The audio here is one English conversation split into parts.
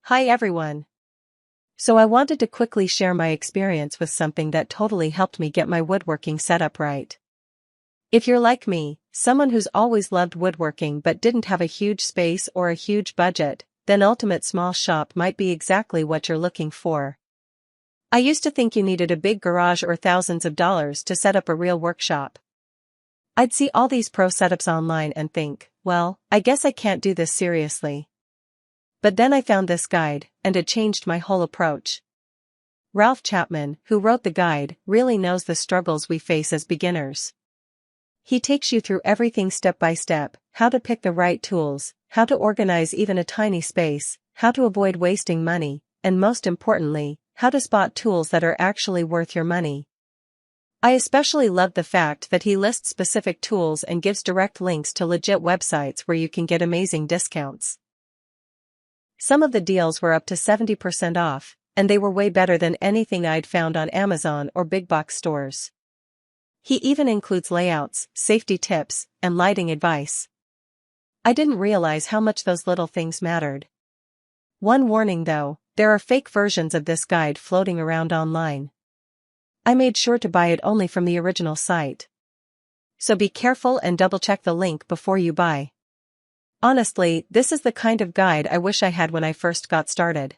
Hi everyone. So I wanted to quickly share my experience with something that totally helped me get my woodworking setup right. If you're like me, someone who's always loved woodworking but didn't have a huge space or a huge budget, then Ultimate Small Shop might be exactly what you're looking for. I used to think you needed a big garage or thousands of dollars to set up a real workshop. I'd see all these pro setups online and think, well, I guess I can't do this seriously. But then I found this guide, and it changed my whole approach. Ralph Chapman, who wrote the guide, really knows the struggles we face as beginners. He takes you through everything step by step: how to pick the right tools, how to organize even a tiny space, how to avoid wasting money, and most importantly, how to spot tools that are actually worth your money. I especially love the fact that he lists specific tools and gives direct links to legit websites where you can get amazing discounts. Some of the deals were up to 70% off, and they were way better than anything I'd found on Amazon or big box stores. He even includes layouts, safety tips, and lighting advice. I didn't realize how much those little things mattered. One warning though, there are fake versions of this guide floating around online. I made sure to buy it only from the original site. So be careful and double-check the link before you buy. Honestly, this is the kind of guide I wish I had when I first got started.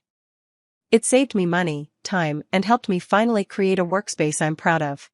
It saved me money, time, and helped me finally create a workspace I'm proud of.